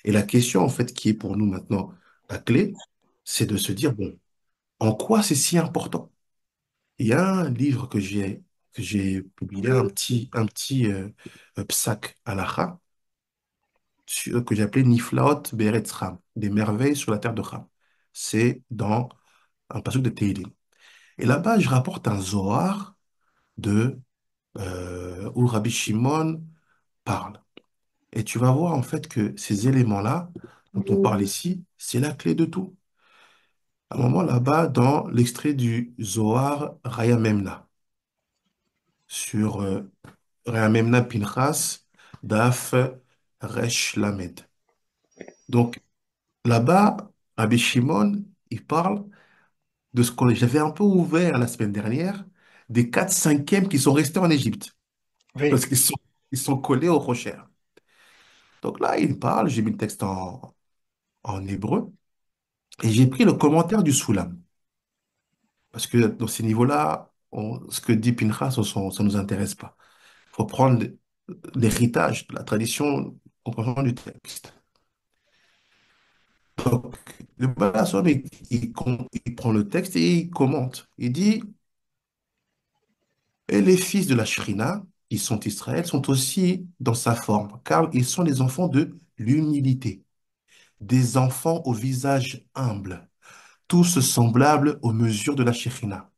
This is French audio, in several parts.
Et la question, en fait, qui est pour nous maintenant la clé, c'est de se dire, bon, en quoi c'est si important? Il y a un livre que j'ai publié, un petit psak halakha, que j'ai appelé Niflaot Beretz Ram, des merveilles sur la terre de Ram. C'est dans un passage de Tehillim. Et là-bas, je rapporte un Zohar où Rabbi Shimon parle. Et tu vas voir en fait que ces éléments-là, dont on parle ici, c'est la clé de tout. À un moment là-bas, dans l'extrait du Zohar Raya Memna, sur Raya Memna Pinchas, Daf Resh Lamed. Donc là-bas, Rabbi Shimon, il parle de ce que j'avais un peu ouvert la semaine dernière, des 4/5 qui sont restés en Égypte, Oui, parce qu'ils sont collés au rocher. Donc là, il parle, j'ai mis le texte en hébreu, et j'ai pris le commentaire du Soulam. Parce que dans ces niveaux-là, ce que dit Pinchas, ça ne nous intéresse pas. Il faut prendre l'héritage, la tradition, compréhension du texte. Donc, le Bassom, il prend le texte et il commente. Il dit, et les fils de la Shrina, qui sont Israël, sont aussi dans sa forme, car ils sont les enfants de l'humilité, des enfants au visage humble, tous semblables aux mesures de la Shrina.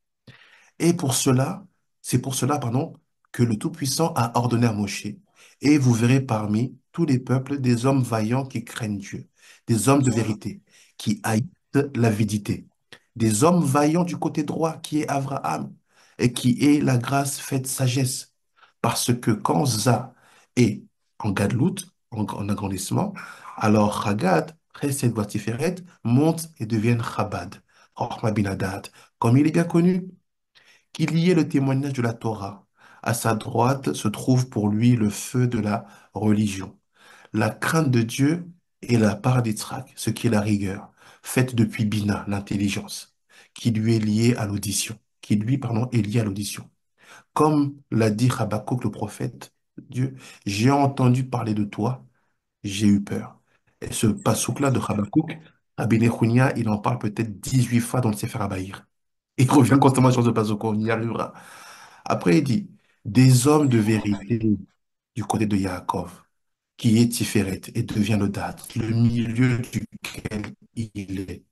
Et pour cela, c'est pour cela, pardon, que le Tout-Puissant a ordonné à Moshe. Et vous verrez parmi tous les peuples des hommes vaillants qui craignent Dieu, des hommes de vérité, qui haïssent l'avidité, des hommes vaillants du côté droit, qui est Abraham, et qui est la grâce faite sagesse. Parce que quand Za est en Gadlout, en agrandissement, alors Chagad, Chesed voie Tiferet, monte et deviennent Chabad, Chochma bin Hadad, comme il est bien connu qu'il y ait le témoignage de la Torah. À sa droite se trouve pour lui le feu de la religion, la crainte de Dieu et la part d'Yitzhak, ce qui est la rigueur, faite depuis Bina, l'intelligence, qui lui est liée à l'audition, qui lui, pardon, est liée à l'audition. Comme l'a dit Habakkuk le prophète, Dieu, j'ai entendu parler de toi, j'ai eu peur. Et ce passouk-là de Habakkuk, Rabbi Nechunia, il en parle peut-être 18 fois dans le Sefer Abaïr. Il revient constamment sur ce passouk, on y arrivera. Après, il dit, des hommes de vérité du côté de Yaakov, qui est Tiferet et devient le date, le milieu duquel il est,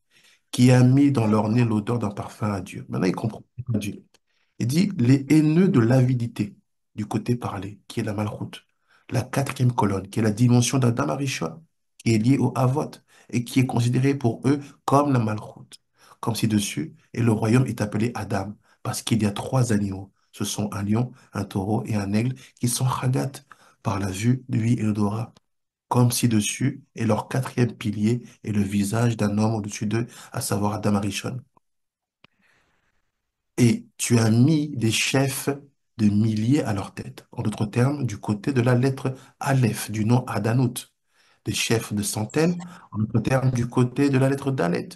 qui a mis dans leur nez l'odeur d'un parfum à Dieu. Maintenant, il comprend Dieu. Il dit, les haineux de l'avidité, du côté parlé, qui est la malchoute. La quatrième colonne, qui est la dimension d'Adam Arishon, qui est liée au Havot, et qui est considérée pour eux comme la malchoute. Comme ci-dessus, et le royaume est appelé Adam, parce qu'il y a trois animaux. Ce sont un lion, un taureau et un aigle, qui sont chagat par la vue, lui et l'odorat. Comme ci-dessus, et leur quatrième pilier est le visage d'un homme au-dessus d'eux, à savoir Adam Arishon. Et tu as mis des chefs de milliers à leur tête. En d'autres termes, du côté de la lettre Aleph, du nom Adanout. Des chefs de centaines, en d'autres termes, du côté de la lettre Dalet.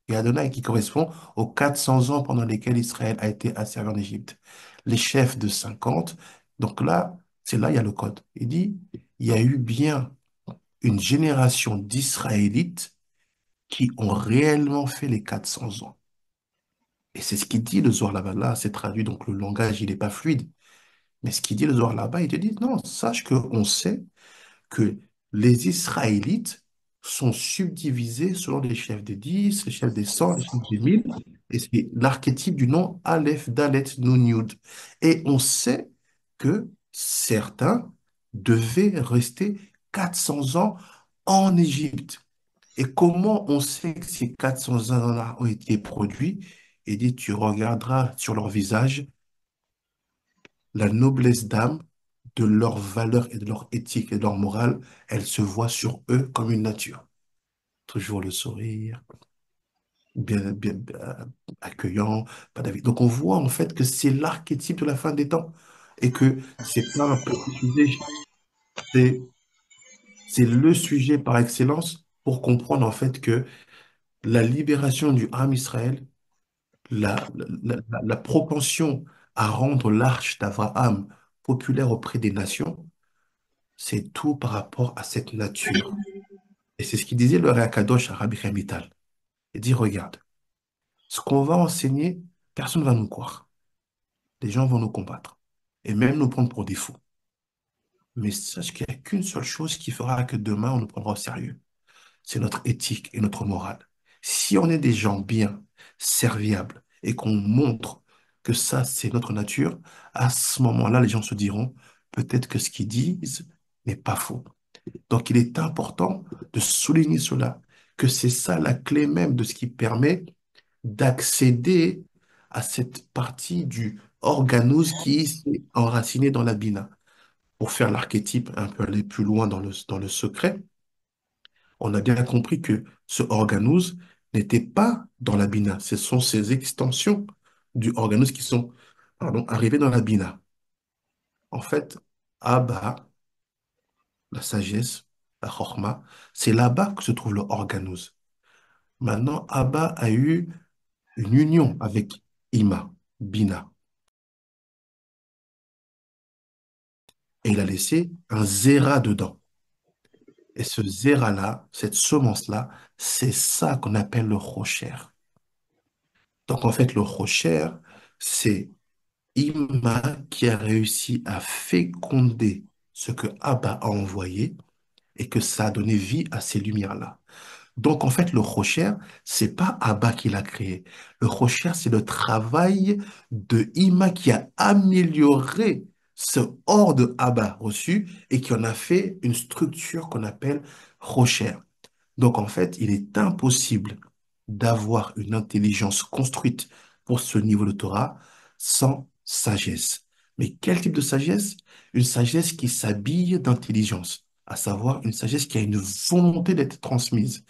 Et Adonai, qui correspond aux 400 ans pendant lesquels Israël a été asservi en Égypte. Les chefs de 50. Donc là, c'est là, il y a le code. Il dit, il y a eu bien une génération d'Israélites qui ont réellement fait les 400 ans. Et c'est ce qu'il dit le Zohar là-bas. Là, c'est traduit, donc le langage, il n'est pas fluide. Mais ce qu'il dit le Zohar là-bas, il te dit, non, sache qu'on sait que les Israélites sont subdivisés selon les chefs des 10, les chefs des 100, les chefs des 1000. Et c'est l'archétype du nom Aleph, Dalet, Nun, Yud. Et on sait que certains devaient rester 400 ans en Égypte. Et comment on sait que ces 400 ans-là ont été produits? Il dit, tu regarderas sur leur visage la noblesse d'âme, de leur valeur et de leur éthique et de leur morale, elle se voit sur eux comme une nature. Toujours le sourire, bien, bien, accueillant, pas d'avis. Donc on voit en fait que c'est l'archétype de la fin des temps et que c'est pas un petit sujet, c'est c'est le sujet par excellence pour comprendre en fait que la libération du âme Israël, la propension à rendre l'arche d'Abraham populaire auprès des nations, c'est tout par rapport à cette nature. Et c'est ce qu'il disait le Réakadosh à Rabbi Chamital. Il dit, regarde, ce qu'on va enseigner, personne ne va nous croire. Les gens vont nous combattre et même nous prendre pour des fous. Mais sache qu'il n'y a qu'une seule chose qui fera que demain, on nous prendra au sérieux. C'est notre éthique et notre morale. Si on est des gens bien, serviables, et qu'on montre que ça, c'est notre nature, à ce moment-là, les gens se diront, peut-être que ce qu'ils disent n'est pas faux. Donc, il est important de souligner cela, que c'est ça la clé même de ce qui permet d'accéder à cette partie du organose qui s'est enraciné dans la bina. Pour faire l'archétype un peu aller plus loin dans le secret, on a bien compris que ce organose n'était pas dans la bina. Ce sont ces extensions du organose qui sont, pardon, arrivées dans la bina. En fait, Abba, la sagesse, la chorma, c'est là-bas que se trouve le organose. Maintenant, Abba a eu une union avec Ima, Bina, et il a laissé un zéra dedans. Et ce zéra-là, cette semence-là, c'est ça qu'on appelle le rocher. Donc en fait, le rocher, c'est Ima qui a réussi à féconder ce que Abba a envoyé et que ça a donné vie à ces lumières-là. Donc, en fait, le Rocher, c'est pas Abba qui l'a créé. Le Rocher, c'est le travail de Ima qui a amélioré ce or de Abba reçu et qui en a fait une structure qu'on appelle Rocher. Donc, en fait, il est impossible d'avoir une intelligence construite pour ce niveau de Torah sans sagesse. Mais quel type de sagesse? Une sagesse qui s'habille d'intelligence, à savoir une sagesse qui a une volonté d'être transmise.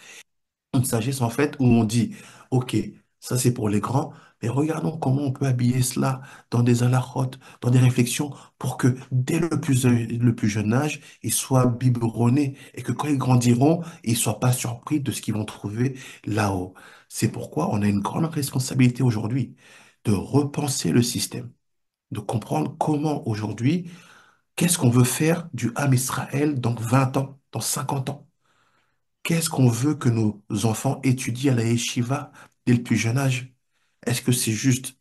Une sagesse, en fait, où on dit, OK, ça c'est pour les grands, mais regardons comment on peut habiller cela dans des halakhot, dans des réflexions, pour que dès le plus jeune âge, ils soient biberonnés et que quand ils grandiront, ils ne soient pas surpris de ce qu'ils vont trouver là-haut. C'est pourquoi on a une grande responsabilité aujourd'hui de repenser le système, de comprendre comment aujourd'hui, qu'est-ce qu'on veut faire du Ham Israël dans 20 ans, dans 50 ans. Qu'est-ce qu'on veut que nos enfants étudient à la yeshiva dès le plus jeune âge? Est-ce que c'est juste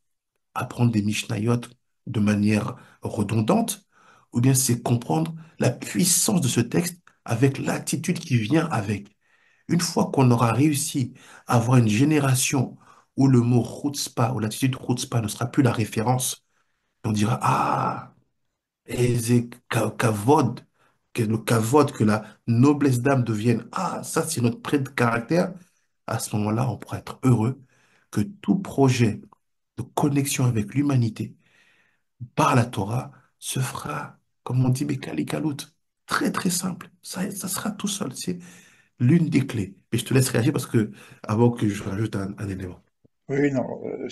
apprendre des Mishnayot de manière redondante, ou bien c'est comprendre la puissance de ce texte avec l'attitude qui vient avec? Une fois qu'on aura réussi à avoir une génération où le mot chutzpah ou l'attitude chutzpah ne sera plus la référence, on dira, ah, et c'est kavod, que le kavod, que la noblesse d'âme devienne, ah, ça c'est notre trait de caractère. À ce moment-là, on pourra être heureux que tout projet de connexion avec l'humanité par la Torah se fera, comme on dit, Bekali Kalout. Très, très simple. Ça sera tout seul. C'est l'une des clés. Et je te laisse réagir parce que, avant que je rajoute un élément. Oui, non,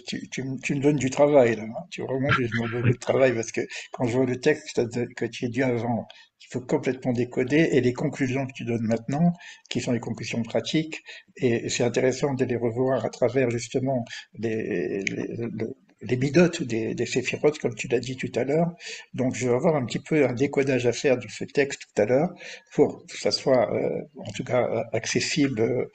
tu me donnes du travail là, hein. Tu vraiment je me donnes du travail parce que quand je vois le texte que tu as dit avant, il faut complètement décoder et les conclusions que tu donnes maintenant, qui sont les conclusions pratiques, et c'est intéressant de les revoir à travers justement les midotes des séphirotes, comme tu l'as dit tout à l'heure. Donc je vais avoir un petit peu un décodage à faire de ce texte tout à l'heure pour que ça soit en tout cas accessible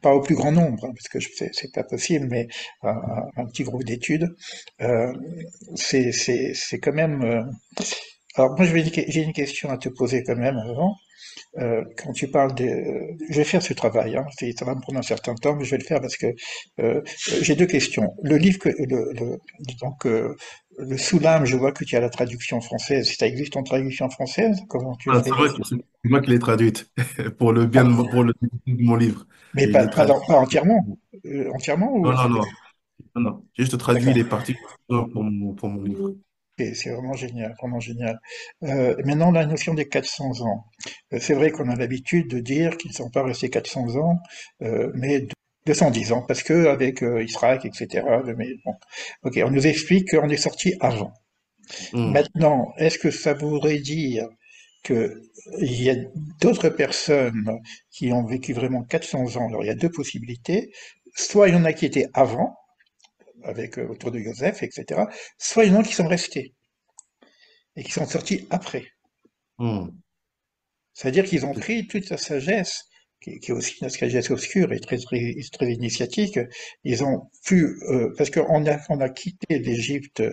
pas au plus grand nombre, hein, parce que c'est pas possible, mais un petit groupe d'études, euh, c'est quand même. Alors moi, j'ai une question à te poser quand même avant. Quand tu parles de, je vais faire ce travail, hein, ça va me prendre un certain temps, mais je vais le faire parce que j'ai deux questions. Le livre donc le Soulam, je vois que tu as la traduction française. Ça existe en traduction française? Comment tu Voilà, fais? c'est moi qui l'ai traduite pour le bien pour le bien de mon livre. Mais Et je l'ai traduit. pas entièrement, entièrement Non, ou non, c'est non, non, non. J'ai juste traduit d'accord. les parties pour mon livre. Et c'est vraiment génial, vraiment génial. Maintenant, la notion des 400 ans. C'est vrai qu'on a l'habitude de dire qu'ils ne sont pas restés 400 ans, mais 210 ans, parce que avec Israël, etc. Mais bon, ok, on nous explique qu'on est sorti avant. Hmm, Maintenant, est-ce que ça voudrait dire que il y a d'autres personnes qui ont vécu vraiment 400 ans? Alors, il y a deux possibilités. Soit il y en a qui étaient avant, avec autour de Joseph, etc. Soit il y en a qui sont restés et qui sont sortis après. hmm. C'est-à-dire qu'ils ont pris toute sa sagesse. qui est aussi une sagesse obscure et très initiatique, ils ont pu, parce on a quitté l'Égypte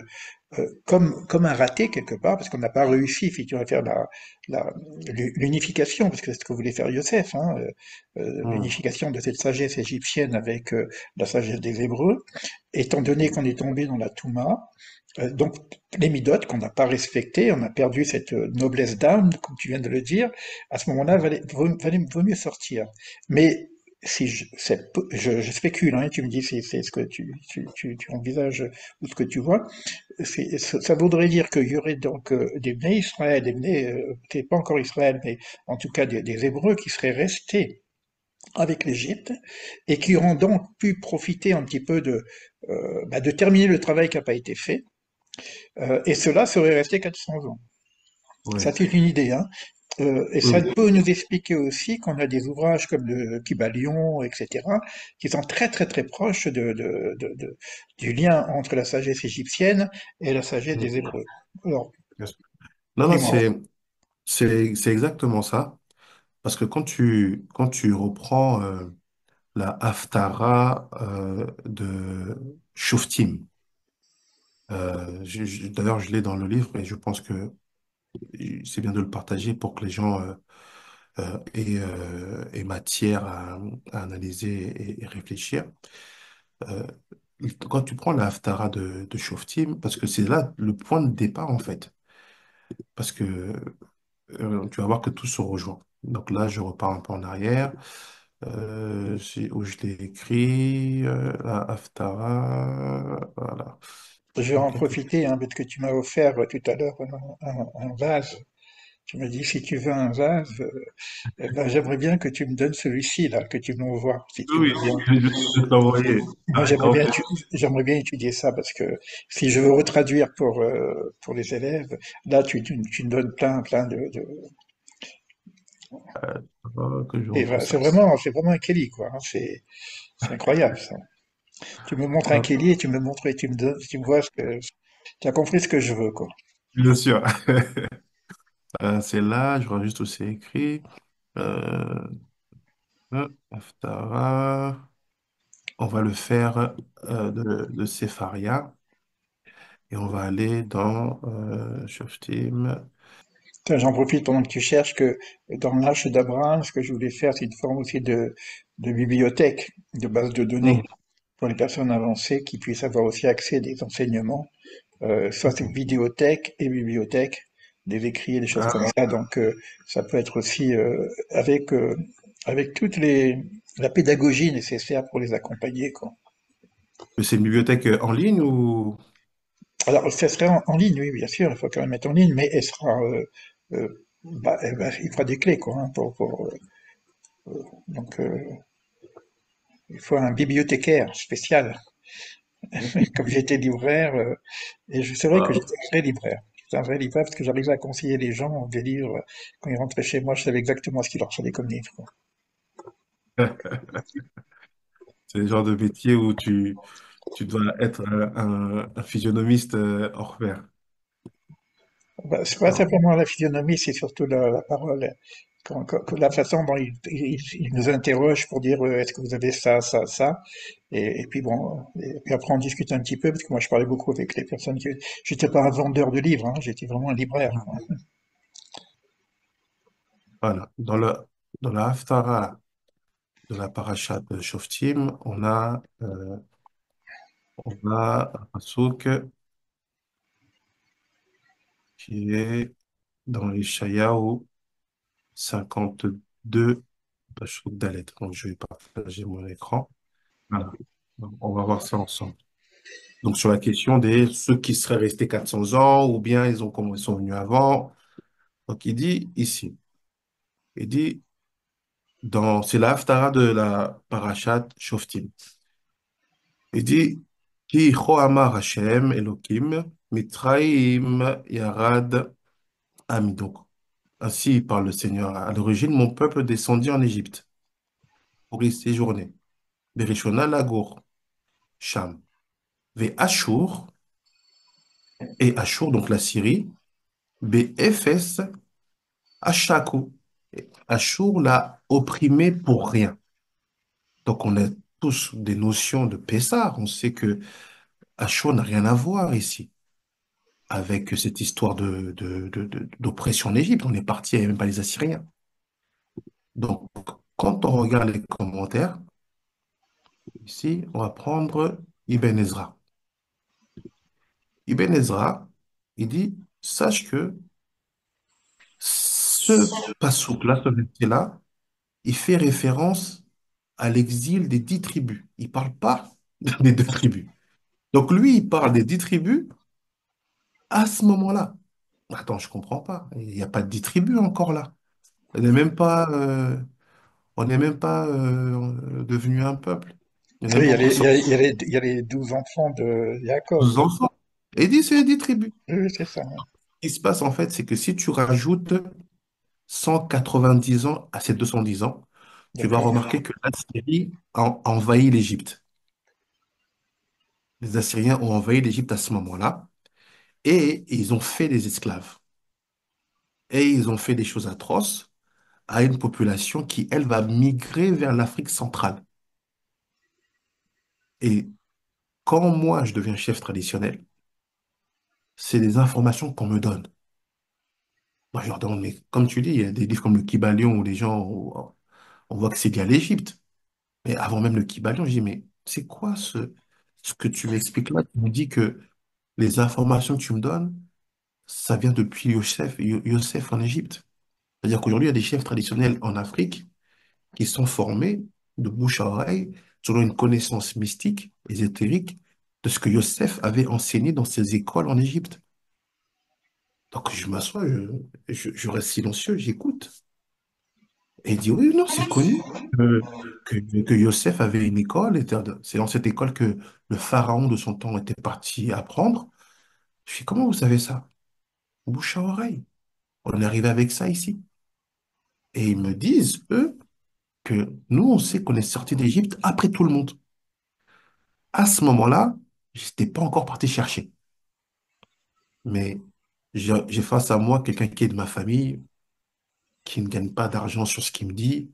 comme un raté quelque part, parce qu'on n'a pas réussi effectivement à faire la- l'unification, parce que c'est ce que voulait faire Yosef, hein, Hmm. l'unification de cette sagesse égyptienne avec la sagesse des Hébreux, étant donné qu'on est tombé dans la Touma, donc les midotes qu'on n'a pas respectées, on a perdu cette noblesse d'âme, comme tu viens de le dire, à ce moment-là, vaut mieux sortir. Mais si je spécule, hein, tu me dis si c'est ce que tu envisages ou ce que tu vois, ça voudrait dire qu'il y aurait donc des bnei Israël, peut-être pas encore Israël, mais en tout cas des Hébreux qui seraient restés avec l'Égypte et qui auront donc pu profiter un petit peu de terminer le travail qui n'a pas été fait. Et cela serait resté 400 ans. Ça, Ouais. c'est une idée, hein. Et Oui, ça oui. peut nous expliquer aussi qu'on a des ouvrages comme le Kybalion, etc., qui sont très très très proches du lien entre la sagesse égyptienne et la sagesse des Hmm. Hébreux. Alors, Bien sûr. Non, non, dis-moi. c'est exactement ça. Parce que quand tu reprends la Haftara de Shoftim, d'ailleurs, je l'ai dans le livre et je pense que c'est bien de le partager pour que les gens aient matière à analyser et réfléchir. Euh, Quand tu prends la Haftara de Shoftim, parce que c'est là le point de départ en fait, parce que tu vas voir que tout se rejoint. Donc là, je repars un peu en arrière. Où je l'ai écrit, la Haftara, voilà. Je vais en Ok. profiter, hein, parce que tu m'as offert tout à l'heure un vase. Tu m'as dit, si tu veux un vase, eh ben, j'aimerais bien que tu me donnes celui-ci, là, que tu m'envoies, si tu Oui, veux bien. je vais te l'envoyer. Moi, Avec grand plaisir. j'aimerais bien étudier ça parce que si je veux retraduire pour les élèves, là, tu me donnes plein Que je retrouve ça. c'est vraiment un Kelly, quoi, hein. C'est incroyable, ça. Tu me montres un Hop, Kelly et tu me montres et tu me donnes, tu me vois tu as compris ce que je veux, quoi. bien sûr. C'est là, je vois juste où c'est écrit. Euh, Haftara. On va le faire de Sepharia et on va aller dans Shoftim. Tiens, j'en profite pendant que tu cherches que dans l'Arche d'Abraham, ce que je voulais faire, c'est une forme aussi de bibliothèque, de base de données Hmm, pour les personnes avancées qui puissent avoir aussi accès à des enseignements, soit c'est ok. vidéothèque et bibliothèque, des écrits et des choses comme Ah, ça. Donc, ça peut être aussi avec toute la pédagogie nécessaire pour les accompagner, quoi. mais c'est une bibliothèque en ligne ou... Alors, ça serait en ligne, oui, bien sûr, il faut quand même mettre en ligne, mais elle sera, il fera des clés, quoi, hein, donc, il faut un bibliothécaire spécial. Comme j'étais libraire, c'est vrai que Ah. j'étais un vrai libraire. J'étais un vrai libraire parce que j'arrivais à conseiller les gens des livres. Quand ils rentraient chez moi, je savais exactement ce qu'il leur fallait comme livre, quoi. C'est le genre de métier où tu dois être un physionomiste hors pair. Bah, c'est pas Ah, simplement la physionomie, c'est surtout la parole. La façon dont ils nous interrogent pour dire est-ce que vous avez ça. Et puis bon, et puis après on discute un petit peu, parce que moi je parlais beaucoup avec les personnes qui... J'étais pas un vendeur de livres, hein, j'étais vraiment un libraire, quoi. voilà. Dans la Haftara de la Parashat de Shoftim, on a un pasuk qui est dans les Yeshayahu 52, pasuk Dalet. Donc, je vais partager mon écran. Voilà. Donc, on va voir ça ensemble. Donc, sur la question des ceux qui seraient restés 400 ans ou bien ils sont venus avant. Donc, il dit ici, il dit, c'est la Haftara de la Parashat Shoftim. Il dit, Ki ho amar Hashem Elohim, Mitraim Yarad Ami. Donc, ainsi parle le Seigneur. À l'origine, mon peuple descendit en Égypte pour y séjourner. Berishona Lagour, Sham. Ve Ashur, et Ashur, donc la Syrie. Be Ephes, Ashaku. Achour l'a opprimé pour rien. Donc on a tous des notions de Pessah. On sait que Achour n'a rien à voir ici avec cette histoire d'oppression en Égypte. On est parti, il n'y avait même pas les Assyriens. Donc, quand on regarde les commentaires, ici, on va prendre Ibn Ezra. Ibn Ezra, il dit, sache que ce passouk-là, ce verset-là, il fait référence à l'exil des 10 tribus. Il ne parle pas des 2 tribus. Donc lui, il parle des 10 tribus à ce moment-là. Attends, je comprends pas. Il n'y a pas de 10 tribus encore là. On n'est même pas, on n'est même pas devenu un peuple. On n'est Oui, même pas encore sorti il y a les 12 enfants de Jacob. dos enfants. Et il dit, c'est les 10 tribus. Oui, oui, c'est ça. Ce qui se passe en fait, c'est que si tu rajoutes 190 ans à ces 210 ans, tu vas D'accord. remarquer que l'Assyrie a envahi l'Égypte. Les Assyriens ont envahi l'Égypte à ce moment-là et ils ont fait des esclaves. Et ils ont fait des choses atroces à une population qui, elle, va migrer vers l'Afrique centrale. Et quand moi, je deviens chef traditionnel, c'est des informations qu'on me donne. Moi, je leur demande, mais comme tu dis, il y a des livres comme le Kybalion où les gens, on voit que c'est lié à l'Égypte. Mais avant même le Kybalion, je dis, mais c'est quoi ce que tu m'expliques là? Tu me dis que les informations que tu me donnes, ça vient depuis Yosef en Égypte. C'est-à-dire qu'aujourd'hui, il y a des chefs traditionnels en Afrique qui sont formés de bouche à oreille selon une connaissance mystique, ésotérique, de ce que Yosef avait enseigné dans ses écoles en Égypte. Donc je m'assois, je reste silencieux, j'écoute. Et il dit, oui, non, c'est connu que Yosef avait une école. C'est dans cette école que le pharaon de son temps était parti apprendre. Je fais, comment vous savez ça? Bouche à oreille. On est arrivé avec ça ici. Et ils me disent, eux, que nous, on sait qu'on est sorti d'Égypte après tout le monde. À ce moment-là, je n'étais pas encore parti chercher. Mais j'ai face à moi quelqu'un qui est de ma famille, qui ne gagne pas d'argent sur ce qu'il me dit,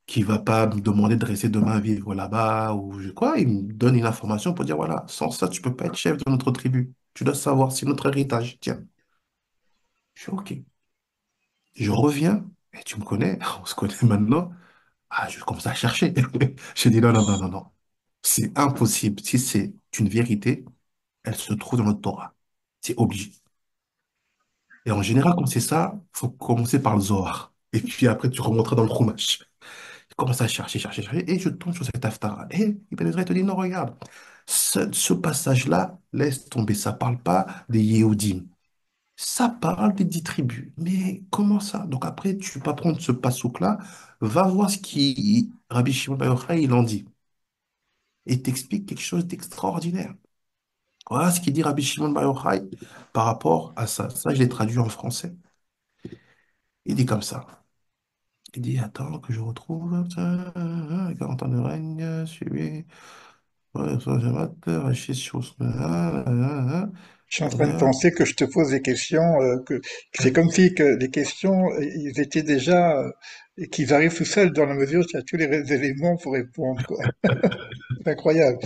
qui va pas me demander de rester demain vivre là-bas ou quoi. Il me donne une information pour dire, voilà, sans ça, tu peux pas être chef de notre tribu. Tu dois savoir, c'est notre héritage. Tiens, je suis OK. Je reviens, et tu me connais, on se connaît maintenant. Ah, je commence à chercher. Je dis, non, non, non, non, non. C'est impossible. Si c'est une vérité, elle se trouve dans notre Torah. C'est obligé. Et en général, quand c'est ça, il faut commencer par le Zohar. Et puis après, tu remonteras dans le Chumash. Je commence à chercher, chercher, chercher, et je tombe sur cette Haftara. Et Ibn Ezra te dit, non, regarde, ce passage-là, laisse tomber, ça parle pas des Yehudim. Ça parle des 10 tribus. Mais comment ça? Donc après, tu vas prendre ce passouk-là, va voir ce qui Rabbi Shimon Bar Yochai, il en dit. Et t'explique quelque chose d'extraordinaire. Voilà ce qu'il dit Rabbi Shimon Bar Yochai par rapport à ça. Ça, je l'ai traduit en français. Il dit comme ça. Il dit, attends, que je retrouve. 40 ans de règne, suivi. Ouais, ça, j'ai hâte, Rachid Chous, Je suis en train de penser que je te pose des questions, que c'est comme si que les questions, ils étaient déjà, et qu'ils arrivent tout seuls dans la mesure où tu as tous les éléments pour répondre, quoi. C'est incroyable.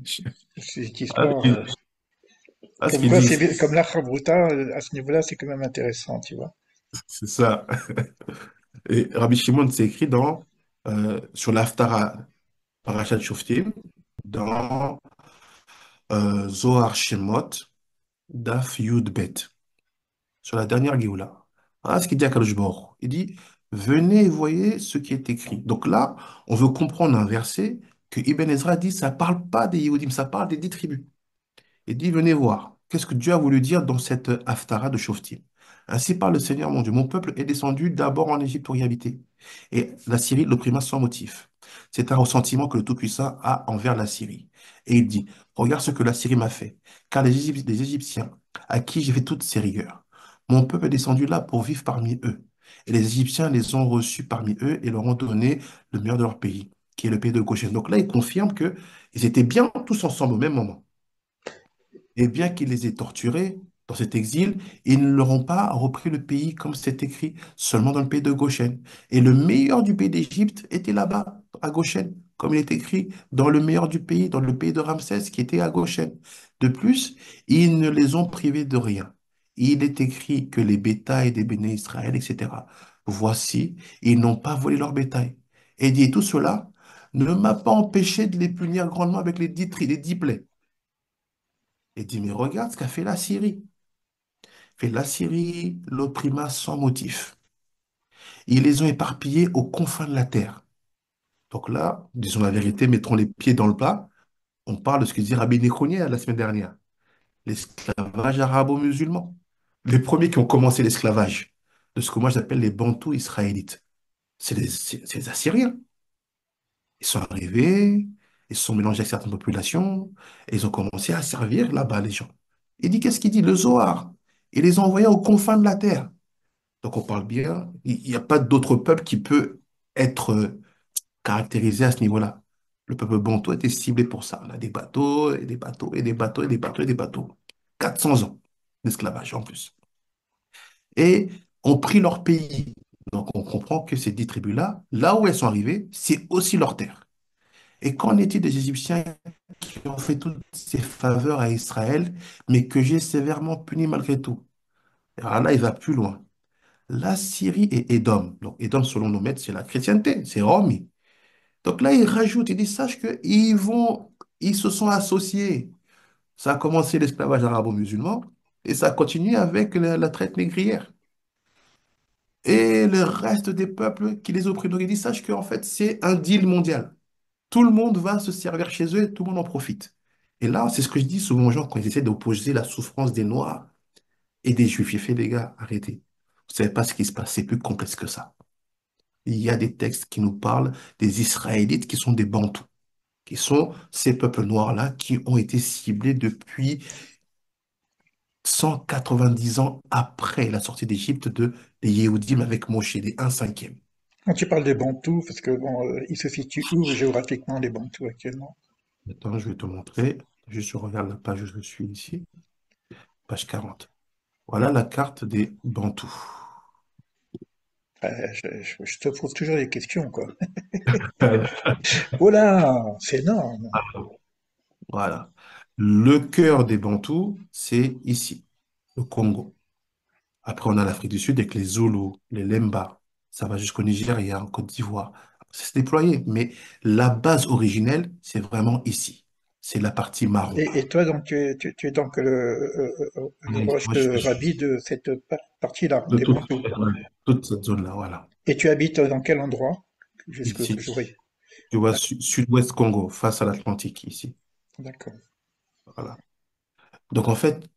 C'est cette Ah, histoire. ce Comme qu'il quoi, dit, c'est comme l'art Bruta, à ce niveau-là, c'est quand même intéressant, tu vois. c'est ça. Et Rabbi Shimon, c'est écrit sur l'Haftara Parashat Shoftim, dans Zohar Shemot, Daf Yud Bet, sur la dernière Géoula. Ah, ce qu'il dit à Kadosh Baruch Hu. Il dit, venez et voyez ce qui est écrit. Donc là, on veut comprendre un verset que Ibn Ezra dit, ça parle pas des Yehudim, ça parle des 10 tribus. Il dit, venez voir, qu'est-ce que Dieu a voulu dire dans cette Haftara de Shoftim. Ainsi parle le Seigneur mon Dieu, mon peuple est descendu d'abord en Égypte pour y habiter, et la Syrie l'opprima sans motif. C'est un ressentiment que le Tout-Puissant a envers la Syrie. Et il dit, regarde ce que la Syrie m'a fait, car les Égyptiens, à qui j'ai fait toutes ces rigueurs, mon peuple est descendu là pour vivre parmi eux. Et les Égyptiens les ont reçus parmi eux et leur ont donné le meilleur de leur pays, qui est le pays de Goshen. Donc là, il confirme qu'ils étaient bien tous ensemble au même moment. Et bien qu'il les ait torturés, Dans cet exil, ils ne leur ont pas repris le pays comme c'est écrit, seulement dans le pays de Goshen. Et le meilleur du pays d'Égypte était là-bas, à Goshen, comme il est écrit dans le meilleur du pays, dans le pays de Ramsès, qui était à Goshen. De plus, ils ne les ont privés de rien. Il est écrit que les bétails des béné Israël, etc. Voici, ils n'ont pas volé leur bétail. Et dit, tout cela ne m'a pas empêché de les punir grandement avec les 10 plaies. Et dit, mais regarde ce qu'a fait la Syrie. Fait l'Assyrie l'opprima sans motif. Ils les ont éparpillés aux confins de la terre. Donc là, disons la vérité, mettons les pieds dans le plat. On parle de ce que dit Rabbi Nechonia la semaine dernière. L'esclavage arabo-musulman. Les premiers qui ont commencé l'esclavage, de ce que moi j'appelle les bantous israélites, c'est les Assyriens. Ils sont arrivés, ils se sont mélangés avec certaines populations, et ils ont commencé à servir là-bas les gens. Il dit, qu'est-ce qu'il dit? Le Zohar. Il les a envoyés aux confins de la terre. Donc on parle bien, il n'y a pas d'autre peuple qui peut être caractérisé à ce niveau-là. Le peuple bantou était ciblé pour ça. On a des bateaux et des bateaux et des bateaux et des bateaux et des bateaux. 400 ans d'esclavage en plus. Et ont pris leur pays. Donc on comprend que ces 10 tribus-là, là où elles sont arrivées, c'est aussi leur terre. Et qu'en est-il des Égyptiens qui ont fait toutes ces faveurs à Israël, mais que j'ai sévèrement puni malgré tout? Alors là, il va plus loin. La Syrie et Édom. Donc, Édom, selon nos maîtres, c'est la chrétienté, c'est Rome. Donc là, il rajoute, il dit, sache ils se sont associés. Ça a commencé l'esclavage arabo-musulman et ça a continué avec la traite négrière. Et le reste des peuples qui les oppriment. Donc il dit, sache qu'en fait, c'est un deal mondial. Tout le monde va se servir chez eux et tout le monde en profite. Et là, c'est ce que je dis souvent aux gens quand ils essaient d'opposer la souffrance des Noirs et des Juifs. J'ai fait, les gars, arrêtez. Vous savez pas ce qui se passe, c'est plus complexe que ça. Il y a des textes qui nous parlent des Israélites qui sont des Bantous, qui sont ces peuples noirs-là qui ont été ciblés depuis 190 ans après la sortie d'Égypte des Yéhoudim avec Moshe, les 1/5. Quand tu parles des Bantous, parce que bon, ils se situent où géographiquement les Bantous actuellement? Attends, je vais te montrer. Juste, je regarde la page où je suis ici, page 40. Voilà la carte des Bantous. Je te pose toujours des questions, quoi. Oh là, c'est énorme. Voilà. Le cœur des Bantous, c'est ici, le Congo. Après, on a l'Afrique du Sud avec les Zoulous, les Lemba. Ça va jusqu'au Nigeria, en Côte d'Ivoire. C'est déployé, mais la base originelle, c'est vraiment ici. C'est la partie marron. Et toi, donc, tu es donc le Oui, proche moi, je suis rabbi de cette partie-là, de des Bantous. toute cette zone-là, voilà. Et tu habites dans quel endroit? Juste que Ici, j'aurais. tu vois, D'accord. sud-ouest Congo, face à l'Atlantique, ici. D'accord. Voilà. Donc, en fait,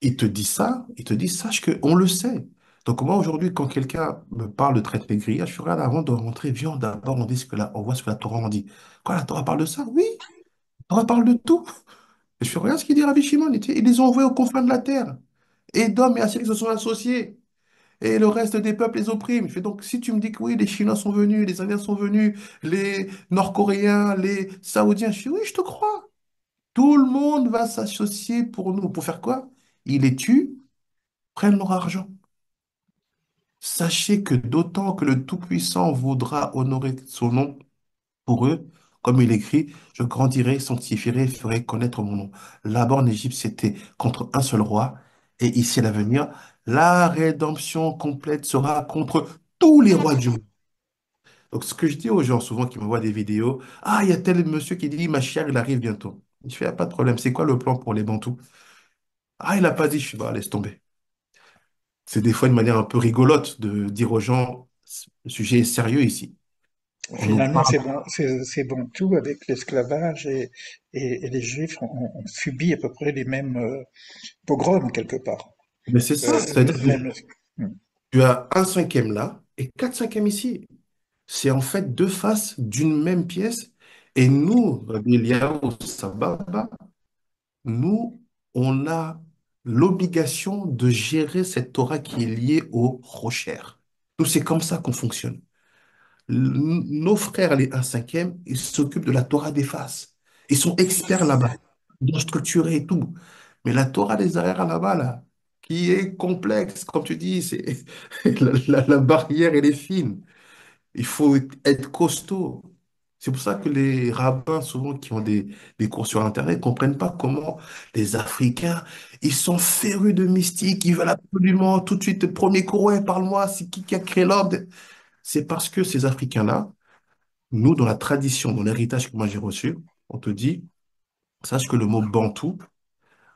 il te dit ça, il te dit, sache qu'on le sait. Donc, moi, aujourd'hui, quand quelqu'un me parle de traite négrière, je suis regarde, avant de rentrer, viens d'abord, on dit ce que on voit ce que la Torah en dit. Quoi, la Torah parle de ça? Oui, la Torah parle de tout. Et je regarde ce qu'il dit Rabbi Shimon, ils les ont envoyés aux confins de la terre. Édom et Assyrie se sont associés. Et le reste des peuples les oppriment. Je fais donc, si tu me dis que oui, les Chinois sont venus, les Indiens sont venus, les Nord-Coréens, les Saoudiens, je dis oui, je te crois. Tout le monde va s'associer pour nous. Pour faire quoi? Ils les tuent, prennent leur argent. Sachez que d'autant que le Tout-Puissant voudra honorer son nom pour eux, comme il écrit, je grandirai, sanctifierai, ferai connaître mon nom. Là-bas en Égypte, c'était contre un seul roi. Et ici, à l'avenir, la rédemption complète sera contre tous les rois du monde. Donc, ce que je dis aux gens souvent qui m'envoient des vidéos, ah, il y a tel monsieur qui dit, ma chère, il arrive bientôt. Je fais, ah, pas de problème, c'est quoi le plan pour les Bantous? Ah, il n'a pas dit, je suis, bah, laisse tomber. C'est des fois une manière un peu rigolote de dire aux gens, le sujet est sérieux ici. On nous Finalement, parle. c'est Bantous avec l'esclavage et les Juifs ont subi à peu près les mêmes pogroms quelque part. Mais c'est ça, c'est-à-dire que Même. Hmm. tu as 1/5 là et 4/5 ici. C'est en fait deux faces d'une même pièce. Et nous, Rabbi Eliyahu Sababa, nous, on a l'obligation de gérer cette Torah qui est liée au rocher. Nous, c'est comme ça qu'on fonctionne. Nos frères, les 1/5, ils s'occupent de la Torah des faces. Ils sont experts là-bas. Ils ont structuré et tout. Mais la Torah des arrières là-bas, là, qui est complexe. Comme tu dis, la barrière, elle est fine. Il faut être costaud. C'est pour ça que les rabbins, souvent, qui ont des cours sur Internet, ne comprennent pas comment les Africains, ils sont férus de mystique, ils veulent absolument tout de suite, premier cours, ouais, parle-moi, c'est qui a créé l'ordre? C'est parce que ces Africains-là, nous, dans la tradition, dans l'héritage que moi j'ai reçu, on te dit, sache que le mot bantou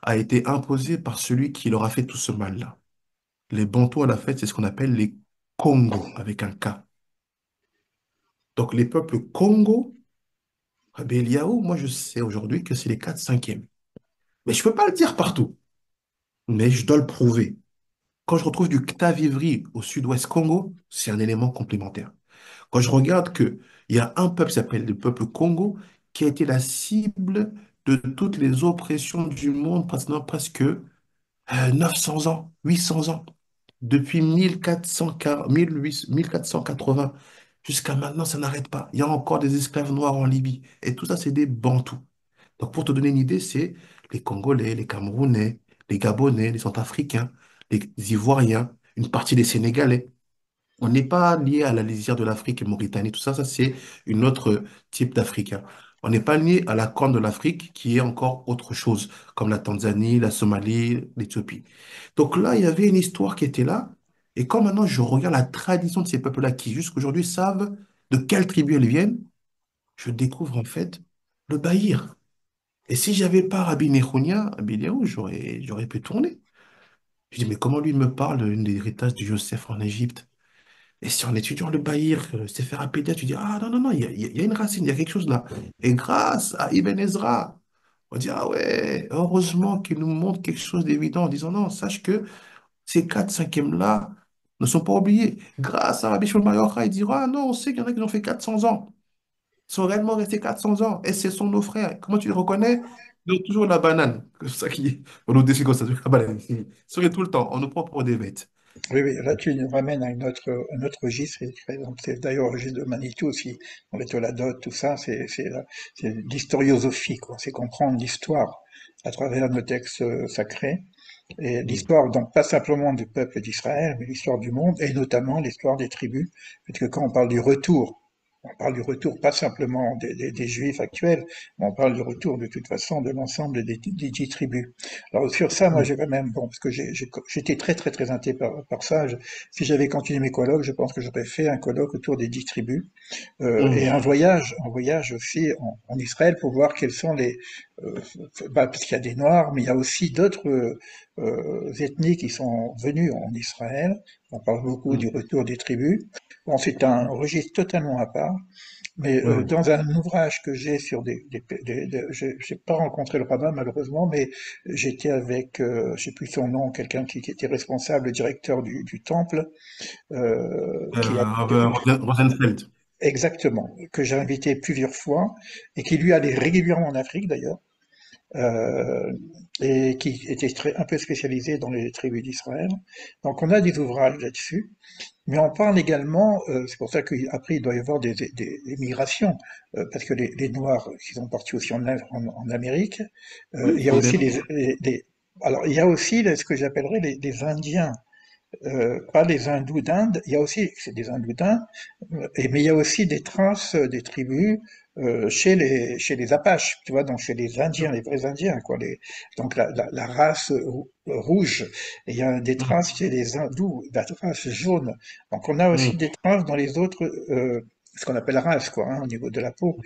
a été imposé par celui qui leur a fait tout ce mal-là. Les bantous, à la fait, c'est ce qu'on appelle les Congo, avec un K. Donc, les peuples Congo, Abeliaou, moi, je sais aujourd'hui que c'est les 4 cinquièmes. Mais je peux pas le dire partout. Mais je dois le prouver. Quand je retrouve du Kta-Vivri au sud-ouest Congo, c'est un élément complémentaire. Quand je regarde que il y a un peuple qui s'appelle le peuple Congo, qui a été la cible de toutes les oppressions du monde pendant presque 900 ans, 800 ans. Depuis 1440 1480 jusqu'à maintenant, ça n'arrête pas. Il y a encore des esclaves noirs en Libye. Et tout ça, c'est des Bantous. Donc, pour te donner une idée, c'est les Congolais, les Camerounais, les Gabonais, les Centrafricains, les Ivoiriens, une partie des Sénégalais. On n'est pas lié à la lisière de l'Afrique et Mauritanie, tout ça, ça c'est une autre type d'Africain. On n'est pas lié à la corne de l'Afrique qui est encore autre chose, comme la Tanzanie, la Somalie, l'Éthiopie. Donc là, il y avait une histoire qui était là. Et quand maintenant je regarde la tradition de ces peuples-là qui jusqu'aujourd'hui savent de quelle tribu elles viennent, je découvre en fait le Bahir. Et si j'avais pas Rabbi Nechounia, Abéléou, j'aurais pu tourner. Je dis, mais comment lui me parle de l'héritage de Joseph en Égypte? Et si en étudiant le Bahir, Sefer HaPedia, tu dis, ah non, non, non, il y a une racine, il y a quelque chose là. Et grâce à Ibn Ezra, on dit, ah ouais, heureusement qu'il nous montre quelque chose d'évident en disant, non, sache que ces 4 cinquièmes là ne sont pas oubliés. Grâce à Rabbi Shmuel Bar Yochai, il dira, ah non, on sait qu'il y en a qui ont fait 400 ans. Ils sont réellement restés 400 ans. Et ce sont nos frères. Comment tu les reconnais? Ils ont toujours la banane. C'est ça qui est. On nous décide comme ça, toujours la banane. Ils sourient tout le temps. On nous prend pour des bêtes. Oui, oui, là tu nous ramènes à un autre registre, et par exemple, c'est d'ailleurs le registre de Manitou aussi, dans les Toladot, tout ça, c'est l'historiosophie, quoi, c'est comprendre l'histoire à travers nos textes sacrés, et Mm. l'histoire, donc pas simplement du peuple d'Israël, mais l'histoire du monde, et notamment l'histoire des tribus, parce que quand on parle du retour pas simplement des Juifs actuels, mais on parle du retour de toute façon de l'ensemble des 10 tribus. Alors sur ça, moi Mm. j'ai quand même, bon, parce que j'étais très très très inté par ça, si j'avais continué mes colloques, je pense que j'aurais fait un colloque autour des 10 tribus, et Mm. un voyage aussi en Israël pour voir quels sont euh, parce qu'il y a des Noirs, mais il y a aussi d'autres ethnies qui sont venues en Israël. On parle beaucoup du Mm. retour des tribus. Bon, c'est un registre totalement à part. Mais Ouais, ouais. dans un ouvrage que j'ai sur j'ai pas rencontré le rabbin malheureusement, mais j'étais avec, je sais plus son nom, quelqu'un qui était responsable, directeur du temple, qui a Rosenfeld. exactement, que j'ai invité plusieurs fois et qui lui allait régulièrement en Afrique d'ailleurs, euh, et qui était un peu spécialisé dans les tribus d'Israël. Donc on a des ouvrages là-dessus, mais on parle également, c'est pour ça qu'après il doit y avoir des migrations, parce que les Noirs, ils sont partis aussi en Amérique, il Oui, y a il est aussi là. alors il y a aussi ce que j'appellerais les Indiens, pas les hindous d'Inde, il y a aussi, c'est des hindous d'Inde, mais il y a aussi des traces des tribus chez les Apaches, tu vois, donc chez les Indiens, les vrais Indiens, quoi, donc la race rouge. Et il y a des traces chez les hindous, la race jaune. Donc on a aussi Mm. des traces dans les autres, ce qu'on appelle race, quoi, hein, au niveau de la peau.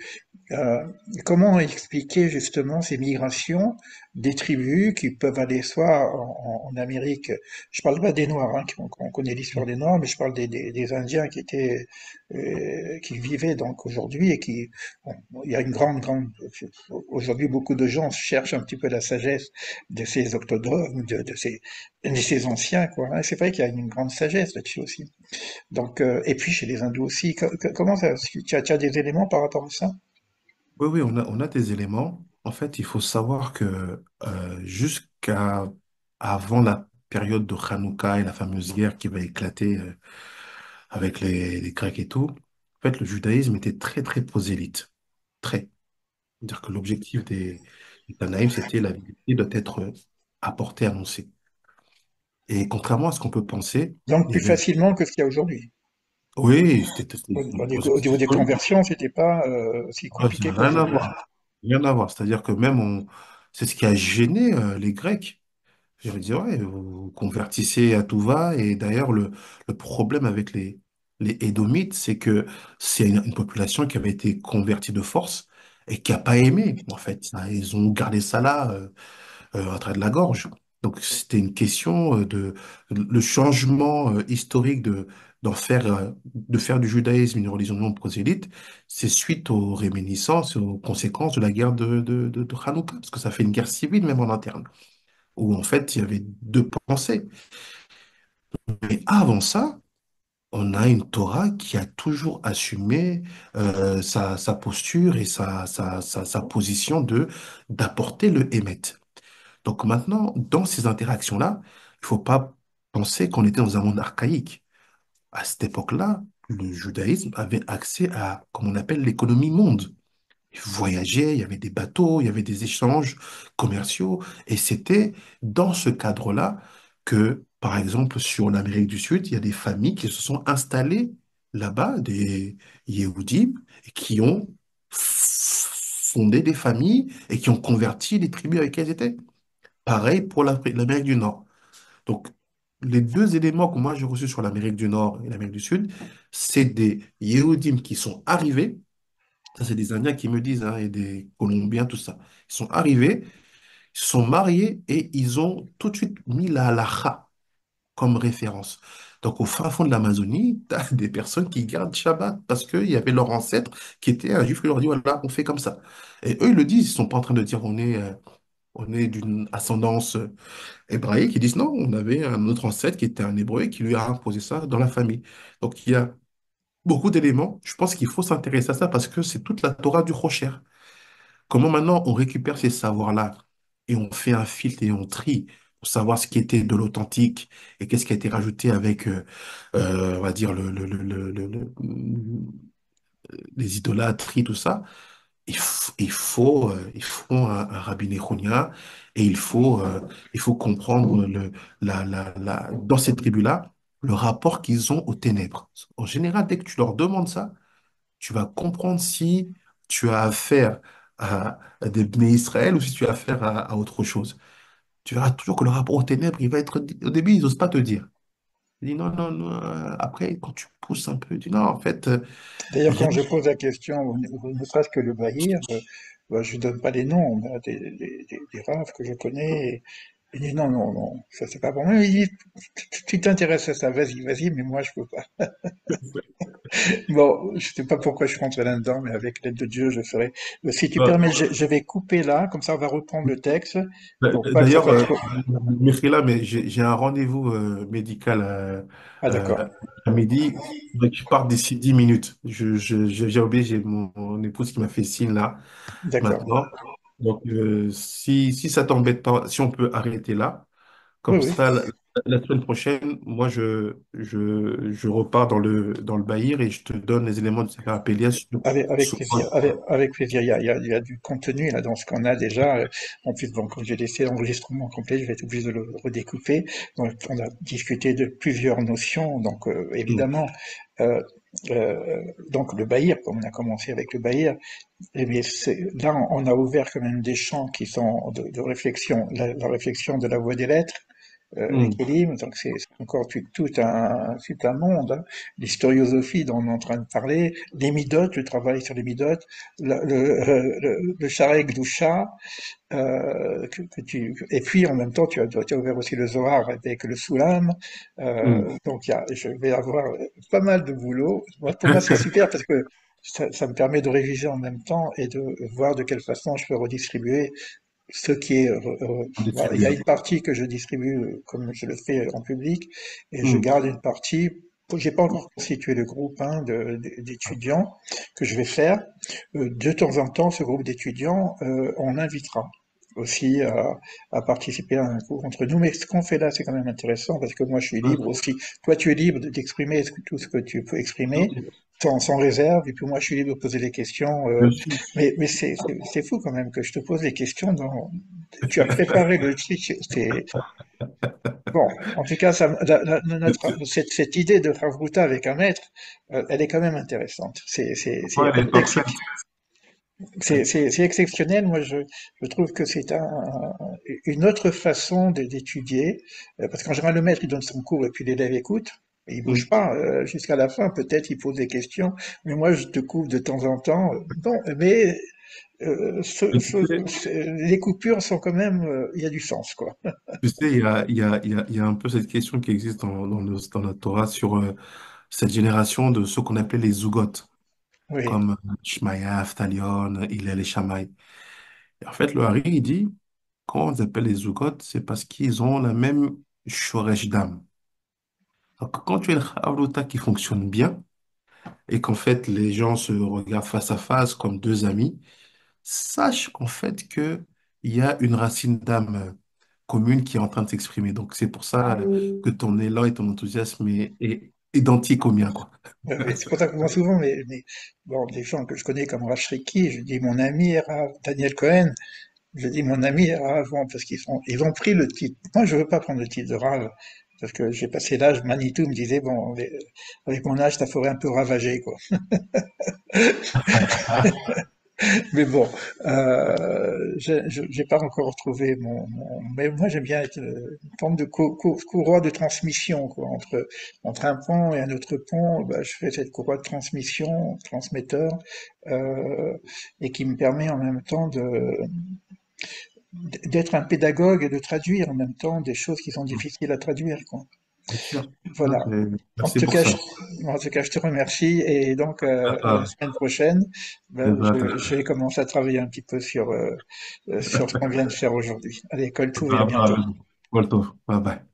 Euh, Comment expliquer justement ces migrations des tribus qui peuvent aller soit en Amérique, je parle pas des Noirs, hein, on connaît l'histoire des Noirs, mais je parle des Indiens qui vivaient donc aujourd'hui et bon, il y a une aujourd'hui beaucoup de gens cherchent un petit peu la sagesse de ces octodrome, de ces anciens, quoi, hein. C'est vrai qu'il y a une grande sagesse là-dessus aussi. Donc, et puis chez les hindous aussi, comment ça, tu as des éléments par rapport à ça? Oui, oui, on a des éléments. En fait, il faut savoir que jusqu'à avant la période de Hanouka et la fameuse guerre qui va éclater avec les Grecs et tout, en fait, le judaïsme était très, très prosélyte. Très. C'est-à-dire que l'objectif des Tanaïm, c'était la vérité doit être apportée, annoncée. Et contrairement à ce qu'on peut penser, Donc il y plus avait... facilement que ce qu'il y a aujourd'hui. Oui, Au niveau des conversions, c'était pas aussi ah, ça compliqué n'a rien à qu'aujourd'hui. voir. Rien à voir. C'est-à-dire que même c'est ce qui a gêné les Grecs. Je veux dire, ouais, vous convertissez à tout va. Et d'ailleurs, le problème avec les Édomites, c'est que c'est une population qui avait été convertie de force et qui n'a pas aimé, en fait. Ils ont gardé ça là, en train de la gorge. Donc, c'était une question le changement historique de faire du judaïsme une religion non prosélyte, c'est suite aux réminiscences, aux conséquences de la guerre de Hanouka, parce que ça fait une guerre civile même en interne où en fait il y avait deux pensées. Mais avant ça, on a une Torah qui a toujours assumé sa posture et sa position d'apporter le Hémet. Donc maintenant, dans ces interactions-là, il faut pas penser qu'on était dans un monde archaïque. À cette époque-là, le judaïsme avait accès à, comme on appelle, l'économie monde. Ils voyageaient, il y avait des bateaux, il y avait des échanges commerciaux. Et c'était dans ce cadre-là que, par exemple, sur l'Amérique du Sud, il y a des familles qui se sont installées là-bas, des Yehoudim, et qui ont fondé des familles et qui ont converti les tribus avec lesquelles ils étaient. Pareil pour l'Amérique du Nord. Donc, les deux éléments que moi j'ai reçus sur l'Amérique du Nord et l'Amérique du Sud, c'est des Yehoudim qui sont arrivés, ça, c'est des Indiens qui me disent, hein, et des Colombiens, tout ça. Ils sont arrivés, ils se sont mariés et ils ont tout de suite mis la halakha comme référence. Donc, au fin fond de l'Amazonie, tu as des personnes qui gardent Shabbat parce qu'il y avait leur ancêtre qui était un juif qui leur dit, voilà, on fait comme ça. Et eux, ils le disent, ils ne sont pas en train de dire on est d'une ascendance hébraïque. Ils disent, non, on avait un autre ancêtre qui était un hébreu et qui lui a imposé ça dans la famille. Donc, il y a beaucoup d'éléments. Je pense qu'il faut s'intéresser à ça parce que c'est toute la Torah du Rocher. Comment maintenant on récupère ces savoirs-là et on fait un filtre et on trie pour savoir ce qui était de l'authentique et qu'est-ce qui a été rajouté avec, on va dire, les idolâtries, tout ça. Il faut un rabbin Néchonia et il faut comprendre dans ces tribus-là le rapport qu'ils ont aux ténèbres. En général, dès que tu leur demandes ça, tu vas comprendre si tu as affaire à des Bnei Israël ou si tu as affaire à autre chose. Tu verras toujours que le rapport aux ténèbres, il va être... Au début, ils n'osent pas te dire. Ils disent non, non, non. Après, quand tu pousses un peu, tu dis non, en fait, D'ailleurs, il y a... quand je pose la question, ne serait-ce que le Bahir, bah, je ne donne pas les noms, on a des raves que je connais, et il dit non, non, non, ça c'est pas pour moi. Il dit, tu t'intéresses à ça, vas-y, vas-y, mais moi je peux pas. Bon, je sais pas pourquoi je suis rentré là-dedans, mais avec l'aide de Dieu, je ferai. Si tu permets, je vais couper là, comme ça on va reprendre le texte, pour pas que ça D'ailleurs, soit trop. là, mais j'ai un rendez-vous médical Ah euh, d'accord, à midi. Donc, je pars d'ici 10 minutes. J'ai oublié, j'ai mon épouse qui m'a fait signe là, d'accord. maintenant. Donc, si ça t'embête pas, si on peut arrêter là, Oui, comme oui. ça, la semaine prochaine, moi, je repars dans le Bahir et je te donne les éléments de Safar Apélia Avec sur... plaisir. Avec plaisir. Il y a du contenu là dans ce qu'on a déjà. En plus, bon, comme j'ai laissé l'enregistrement complet, je vais être obligé de le redécouper. Donc, on a discuté de plusieurs notions. Donc, évidemment, euh, donc le Bahir, comme on a commencé avec le Bahir, eh bien, là, on a ouvert quand même des champs qui sont de réflexion, la réflexion de la voie des lettres les Hmm, Kélim, donc c'est encore tout un monde. Hein. L'historiosophie dont on est en train de parler, les Midotes, le travail sur les Midotes, le Sharek Doucha, et puis en même temps tu as ouvert aussi le Zohar avec le Soulam, hmm. donc je vais avoir pas mal de boulot. Pour moi c'est super parce que ça me permet de réviser en même temps et de voir de quelle façon je peux redistribuer ce qui est, voilà, il y a Distribué. une partie que je distribue comme je le fais en public, et je Hmm. garde une partie. J'ai pas encore constitué le groupe hein, d'étudiants que je vais faire. De temps en temps, ce groupe d'étudiants, on invitera aussi à participer à un cours entre nous. Mais ce qu'on fait là, c'est quand même intéressant parce que moi, je suis libre aussi. Toi, tu es libre d'exprimer tout ce que tu peux exprimer sans réserve. Et puis moi, je suis libre de poser des questions. Bien sûr. Mais c'est fou quand même que je te pose des questions tu as préparé le truc. Bon, en tout cas, cette idée de Ravruta avec un maître, elle est quand même intéressante. Ouais, elle est parfaite. C'est exceptionnel. Moi, je trouve que c'est une autre façon d'étudier, parce qu'en général, le maître, il donne son cours et puis l'élève écoute. Et il bouge Mm. pas jusqu'à la fin. Peut-être il pose des questions, mais moi, je te couvre de temps en temps. Bon, mais Et tu sais, les coupures sont quand même, il y a du sens, quoi. il y a un peu cette question qui existe dans la Torah sur cette génération de ceux qu'on appelait les Zugot, Oui, comme Shmaya, Avtalion, Hillel et Shammai. Et en fait, le Hari, il dit, quand on les appelle les Zugot, c'est parce qu'ils ont la même shoresh d'âme. Donc, quand tu as le Havruta qui fonctionne bien, et qu'en fait, les gens se regardent face à face comme deux amis, sache qu'en fait, il y a une racine d'âme commune qui est en train de s'exprimer. Donc, c'est pour ça que ton élan et ton enthousiasme est identique au mien, quoi. c'est pour ça que moi souvent, bon, les gens que je connais comme Rachriki, je dis mon ami Rav Daniel Cohen, je dis mon ami Rav, bon, parce ils ont pris le titre. Moi, je veux pas prendre le titre de Rav, parce que j'ai passé l'âge, Manitou me disait, bon, avec mon âge, ta forêt un peu ravagée, quoi. Mais bon, j'ai pas encore retrouvé mais moi j'aime bien être une forme de courroie de transmission, quoi, entre un pont et un autre pont. Bah, je fais cette courroie de transmission, transmetteur, euh, et qui me permet en même temps d'être un pédagogue et de traduire en même temps des choses qui sont difficiles à traduire, quoi. Bien sûr. Voilà. En Merci tout pour cas, ça. en tout cas, je te remercie et donc À la toi. semaine prochaine, ben, À toi. je vais commencer à travailler un petit peu sur ce qu'on vient de faire aujourd'hui. À l'école, tout et à À bientôt. toi. Bye bye.